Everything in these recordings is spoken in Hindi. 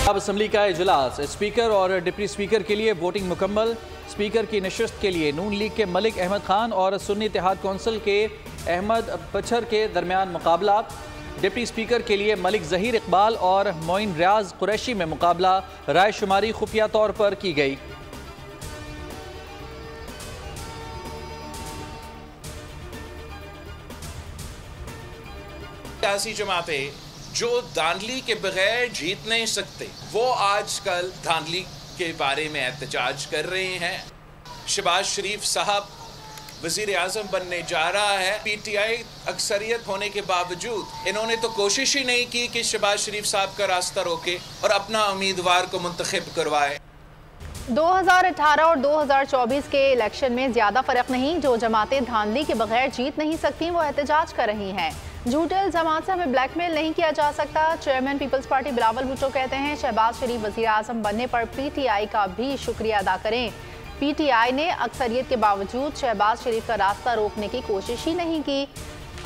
असम्बली का इजलास, स्पीकर और डिप्टी स्पीकर के लिए वोटिंग मुकम्मल। स्पीकर की नशिस्त के लिए नून लीग के मलिक अहमद खान और सुन्नी इत्तेहाद कौंसिल के अहमद बछर के दरमियान मुकाबला। डिप्टी स्पीकर के लिए मलिक जहीर इकबाल और मोइन रियाज कुरैशी में मुकाबला। राय शुमारी खुफिया तौर पर की गई। सियासी जमातें जो धांधली के बगैर जीत नहीं सकते, वो आजकल धांधली के बारे में एहतजाज कर रहे हैं। शहबाज शरीफ साहब वजीर आजम बनने जा रहा है। पीटीआई अक्सरियत होने के बावजूद इन्होंने तो कोशिश ही नहीं की कि शहबाज शरीफ साहब का रास्ता रोके और अपना उम्मीदवार को मुंतखब करवाए। 2018 और 2024 के इलेक्शन में ज्यादा फर्क नहीं। जो जमातें धांधली के बगैर जीत नहीं सकती वो एहतजाज कर रही हैं। झूठे इल्जामात से हमें ब्लैकमेल नहीं किया जा सकता। Chairman people's party Bilawal Bhutto कहते हैं शहबाज शरीफ वजीर आजम बनने पर पीटीआई का भी शुक्रिया अदा करें। पीटीआई ने अक्सरियत के बावजूद शहबाज शरीफ का रास्ता रोकने की कोशिश ही नहीं की।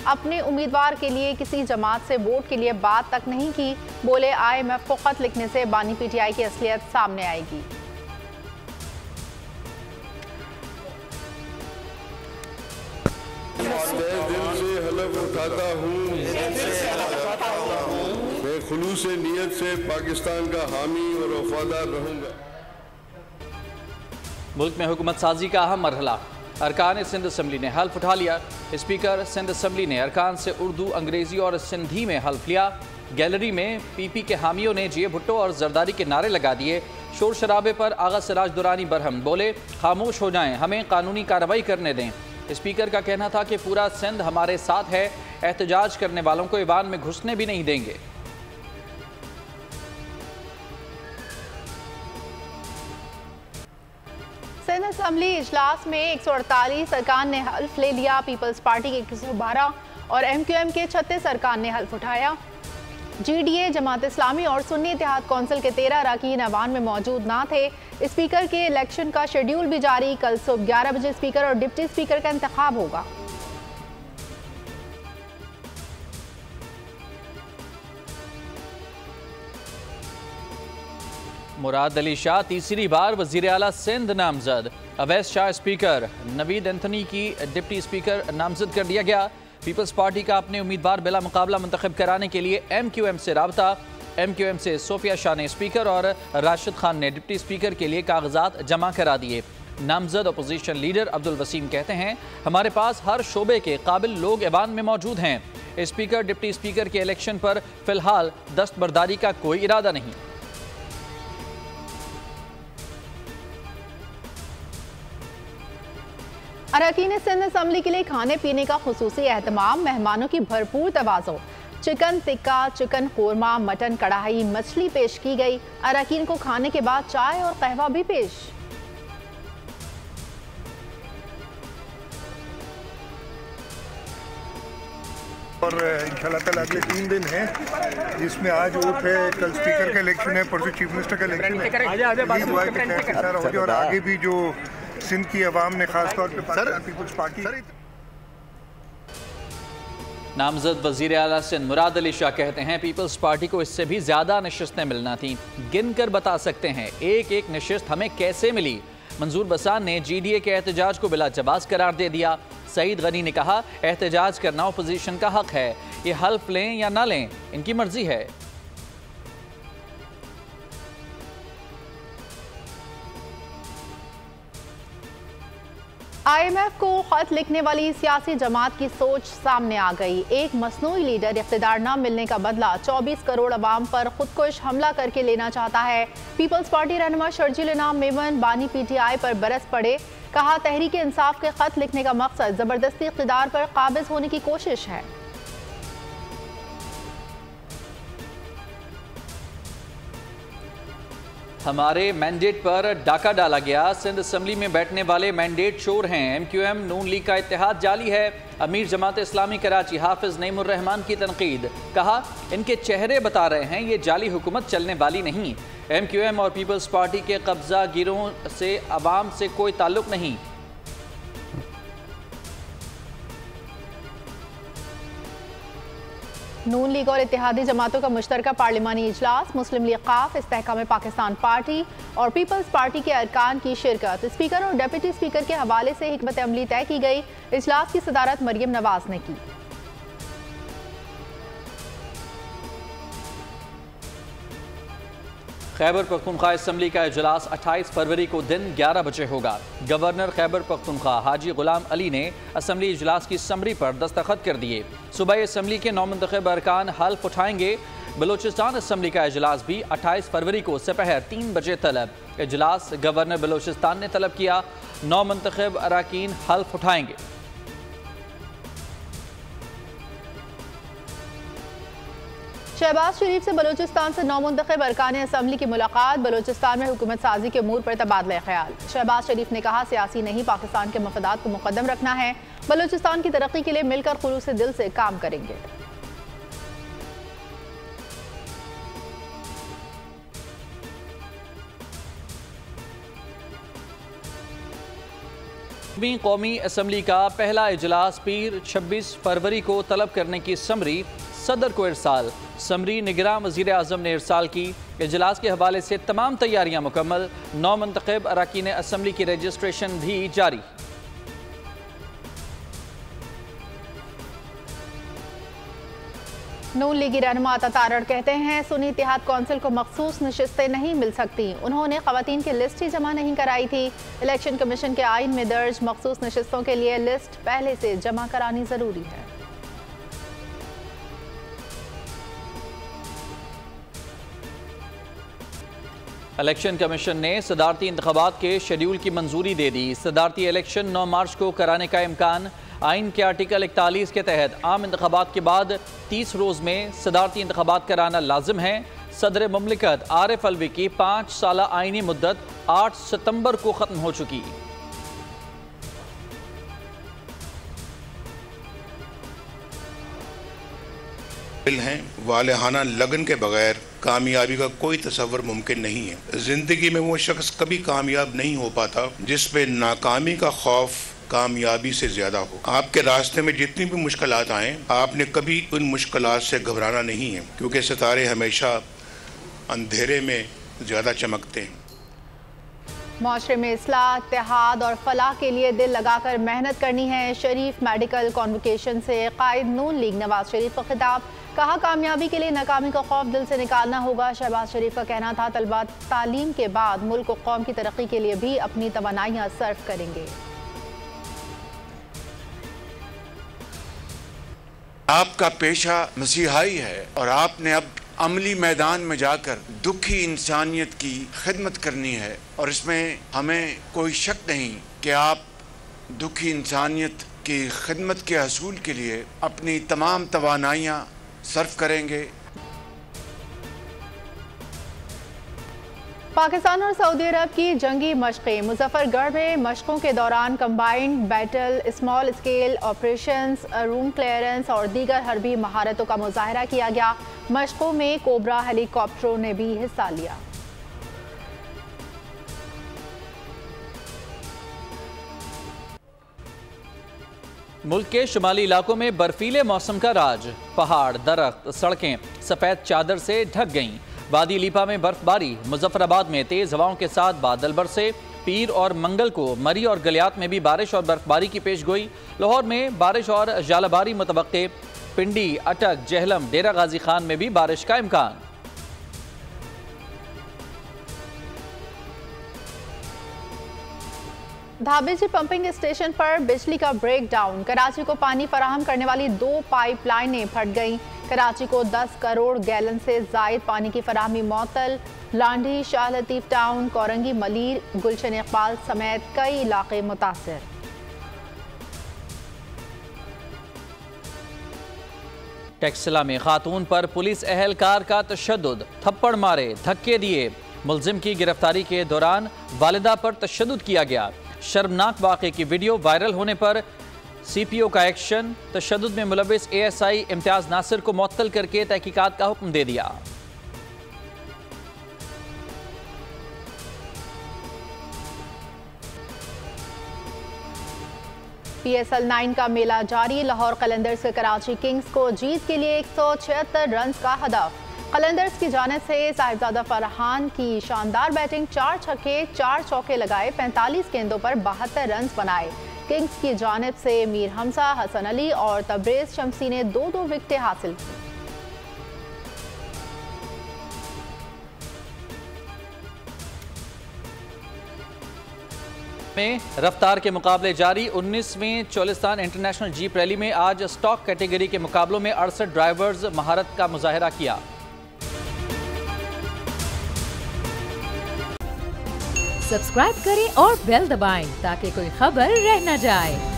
अपने उम्मीदवार के लिए किसी जमात से वोट के लिए बात तक नहीं की। बोले IMF को खत लिखने से बानी पीटीआई की असलियत सामने आएगी। उठाता हूँ, मैं खुलूस नियत से पाकिस्तान का हामी और वफादार रहूँगा। मुल्क में हुकूमत साजी का अहम मरहला, अरकान सिंध असम्बली ने हल्फ उठा लिया। स्पीकर सिंध असम्बली ने अरकान से उर्दू, अंग्रेजी और सिंधी में हल्फ लिया। गैलरी में पीपी के हामियों ने जे भुट्टो और जरदारी के नारे लगा दिए। शोर शराबे पर आगा सिराज दुरानी बरहम, बोले खामोश हो जाएं, हमें कानूनी कार्रवाई करने दें। स्पीकर का कहना था कि पूरा सिंध हमारे साथ है, एहतजाज करने वालों को ईवान में घुसने भी नहीं देंगे। सिंध असम्बली इजलास में 148 अरकान ने हल्फ ले लिया। पीपल्स पार्टी के 112 और MQM के 36 अरकान ने हल्फ उठाया। GDA, जमात इस्लामी और सुन्नी इत्तेहाद कौंसिल के 13 अरकान ऐवान में मौजूद ना थे। स्पीकर के इलेक्शन का शेड्यूल भी जारी। कल सुबह 11 बजे स्पीकर और डिप्टी स्पीकर का इंतखाब होगा। मुराद अली शाह तीसरी बार वजीर आला सिंध नामजद। अवैस शाह स्पीकर, नवीद एंथनी की डिप्टी स्पीकर नामजद कर दिया गया। पीपल्स पार्टी का अपने उम्मीदवार बिला मुकाबला मुंतखब कराने के लिए MQM से राबता। MQM से सोफिया शाह ने स्पीकर और राशिद खान ने डिप्टी स्पीकर के लिए कागजात जमा करा दिए। नामजद अपोजिशन लीडर अब्दुल वसीम कहते हैं हमारे पास हर शोबे के काबिल लोग ऐवान में मौजूद हैं। स्पीकर डिप्टी स्पीकर के इलेक्शन पर फिलहाल दस्तबरदारी का कोई इरादा नहीं। अरकान सिंध असम्बली के लिए खाने पीने का खुसूसी एहतमाम, मेहमानों की भरपूर तवाज़ो। Chicken tikka, chicken korma, mutton kadhai, मछली पेश की गई। अरकान को खाने के बाद चाय और कहवा भी पेश। और इंशाल्लाह ताला अगले 3 दिन हैं जिसमें आज वोट है, कल स्पीकर का इलेक्शन है, परसों चीफ मिनिस्टर का इलेक्शन है। और आगे भी जो सिंध की अवाम ने खासतौर पर पीपल्स पार्टी। नामजद वजीर आला सिंध मुराद अली शाह कहते हैं पीपल्स पार्टी को इससे भी ज्यादा नशिस्तें मिलना थीं। गिन कर बता सकते हैं एक एक नशिस्त हमें कैसे मिली। मंजूर बसान ने GDA के एहतजाज को बिला जवाज करार दे दिया। सईद गनी ने कहा एहतजाज करना अपोजिशन का हक है, ये हल्फ लें या ना लें इनकी मर्जी है। IMF को खत लिखने वाली सियासी जमात की सोच सामने आ गई। एक मसनूई लीडर इख्तिदार न मिलने का बदला 24 करोड़ अवाम पर खुदकुश हमला करके लेना चाहता है। पीपल्स पार्टी रहनुमा शर्जील इनाम मेमन बानी PTI पर बरस पड़े। कहा तहरीक इंसाफ के खत लिखने का मकसद जबरदस्ती इख्तिदार पर काबिज होने की कोशिश है। हमारे मैंडेट पर डाका डाला गया। सिंध असम्बली में बैठने वाले मैंडेट चोर हैं। MQM नून लीग का इत्तेहाद जाली है। अमीर जमात इस्लामी कराची हाफिज नईमुर रहमान की तनकीद। कहा इनके चेहरे बता रहे हैं ये जाली हुकूमत चलने वाली नहीं। MQM और पीपल्स पार्टी के कब्जा गिरोह से अवाम से कोई ताल्लुक नहीं। नून लीग और इत्तेहादी जमातों का मुश्तरका पार्लिमानी इजलास, मुस्लिम लीग काफ, इस्तेहकाम पाकिस्तान पार्टी और पीपल्स पार्टी के अरकान की शिरकत। स्पीकर और डिप्टी स्पीकर के हवाले से हिकमत अमली तय की गई। इजलास की सदारत मरियम नवाज ने की। खैबर पख्तूनख्वा असम्बली का इजलास 28 फरवरी को दिन 11 बजे होगा। गवर्नर खैबर पख्तूनख्वा हाजी गुलाम अली ने असम्बली इजलास की समरी पर दस्तखत कर दिए। सूबाई असम्बली के नौमुंतखब अरकान हल्फ उठाएंगे। बलूचिस्तान असम्बली का इजलास भी 28 फरवरी को दोपहर 3 बजे तलब। इजलास गवर्नर बलूचिस्तान ने तलब किया। नौमुंतखब अरकान हल्फ उठाएंगे। शहबाज शरीफ से बलूचिस्तान से नौमुंतखब अरकान असम्बली की मुलाकात। बलूचिस्तान में हुकूमत साजी के अमूर पर तबादला ख्याल। शहबाज शरीफ ने कहा, सियासी नहीं, पाकिस्तान के मफादात को मुकद्दम रखना है। बलूचिस्तान की तरक्की के लिए मिलकर खुलूस दिल से काम करेंगे। कौमी असम्बली का पहला इजलास पीर 26 फरवरी को तलब करने की समरी सदर को इरसाल। समरी निगरान वज़ीर आज़म ने इरसाल की। इजलास के हवाले से तमाम तैयारियां मुकम्मल। नौमुंतखब अरकान असम्बली की रजिस्ट्रेशन भी जारी। नून लीगी रहनुमा अता तारड़ कहते हैं, सुन्नी इत्तेहाद कौंसिल को मखसूस नशिस्तें नहीं मिल सकती। उन्होंने खवातीन की लिस्ट ही जमा नहीं कराई थी। इलेक्शन कमीशन के आइन में दर्ज मखसूस नशिस्तों के लिए लिस्ट पहले से जमा करानी जरूरी है। इलेक्शन कमीशन ने सदारती इंतखाबात के शेड्यूल की मंजूरी दे दी। सदारती इलेक्शन 9 मार्च को कराने का इम्कान। आइन के आर्टिकल 41 के तहत आम इंतखाबात के बाद 30 रोज़ में सदारती इंतखाबात कराना लाजिम है। सदर मुमलिकत आरिफ अलवी की 5 साला आइनी मुद्दत 8 सितंबर को ख़त्म हो चुकी। हैं वालेहाना लगन के बगैर कामयाबी का कोई तसव्वुर मुमकिन नहीं है। जिंदगी में वो शख्स कभी कामयाब नहीं हो पाता जिस पे नाकामी का खौफ कामयाबी से ज्यादा हो। आपके रास्ते में जितनी भी मुश्किलात आए, आपने कभी उन मुश्किलात से घबराना नहीं है, क्योंकि सितारे हमेशा अंधेरे में ज्यादा चमकते हैं। माशरे में इस्लाह, इत्तेहाद और फलाह के लिए दिल लगाकर मेहनत करनी है। शरीफ मेडिकल कॉन्वोकेशन से कायद नून लीग नवाज शरीफ का खिताब। कहा, कामयाबी के लिए नाकामी का खौफ दिल से निकालना होगा। शहबाज शरीफ का कहना था, तलबा तालीम के बाद मुल्क और कौम की तरक्की के लिए भी अपनी तवानाइयाँ सर्फ करेंगे। आपका पेशा मसीहाई है और आपने अब अमली मैदान में जाकर दुखी इंसानियत की खिदमत करनी है, और इसमें हमें कोई शक नहीं कि आप दुखी इंसानियत की खिदमत के हसूल के लिए अपनी तमाम तवानाइयाँ सर्फ करेंगे। पाकिस्तान और सऊदी अरब की जंगी मशक़ें। मुजफ्फरगढ़ में मशक़ों के दौरान combined battle, small scale operations, room clearance और दीगर हरबी महारतों का मुजाहरा किया गया। मशक़ों में कोबरा हेलीकॉप्टरों ने भी हिस्सा लिया। मुल्क के शुमाली इलाकों में बर्फीले मौसम का राज। पहाड़, दरख्त, सड़कें सफ़ेद चादर से ढक गईं। वादी लीपा में बर्फबारी। मुजफ्फराबाद में तेज़ हवाओं के साथ बादल बरसे। पीर और मंगल को मरी और गलियात में भी बारिश और बर्फबारी की पेश गोई। लाहौर में बारिश और जालाबारी मुतवक्के। पिंडी, अटक, जहलम, डेरा गाजी खान में भी बारिश का इम्कान। धाबेजी पंपिंग स्टेशन पर बिजली का ब्रेकडाउन। कराची को पानी फराहम करने वाली 2 पाइपलाइनें फट गईं। कराची को 10 करोड़ गैलन से जायद पानी की फराहमी मअतल। लांडी, शाह लतीफ टाउन, कोरंगी, मलीर, गुलशन इकबाल समेत कई इलाके मुतासर। टेक्सला में खातून पर पुलिस एहलकार का तशद्दुद। थप्पड़ मारे, धक्के दिए। मुलजिम की गिरफ्तारी के दौरान वालिदा पर तशद्दुद किया गया। शर्मनाक वाक़े की वीडियो वायरल होने पर CPO का एक्शन। तशद्दुद में मुलविस ASI इम्तियाज नासिर को मुअत्तल करके तहकीकात का हुक्म दे दिया। PSL 9 का मेला जारी। लाहौर कलंदर्स के कराची किंग्स को जीत के लिए 176 रन का हदफ। कलंदर्स की जानिब से साहिबजादा फरहान की शानदार बैटिंग, 4 छक्के 4 चौके लगाए, 45 गेंदों पर 72 रन बनाए। किंग्स की जानिब से मीर हमजा, हसन अली और तबरेज शमसी ने 2-2 विकेटें हासिल की। में रफ्तार के मुकाबले जारी। 19वीं चोलिस्तान इंटरनेशनल जीप रैली में आज स्टॉक कैटेगरी के मुकाबलों में 68 ड्राइवर्स महारत का मुजाहिरा किया। सब्सक्राइब करें और बेल दबाएं ताकि कोई खबर रह न जाए।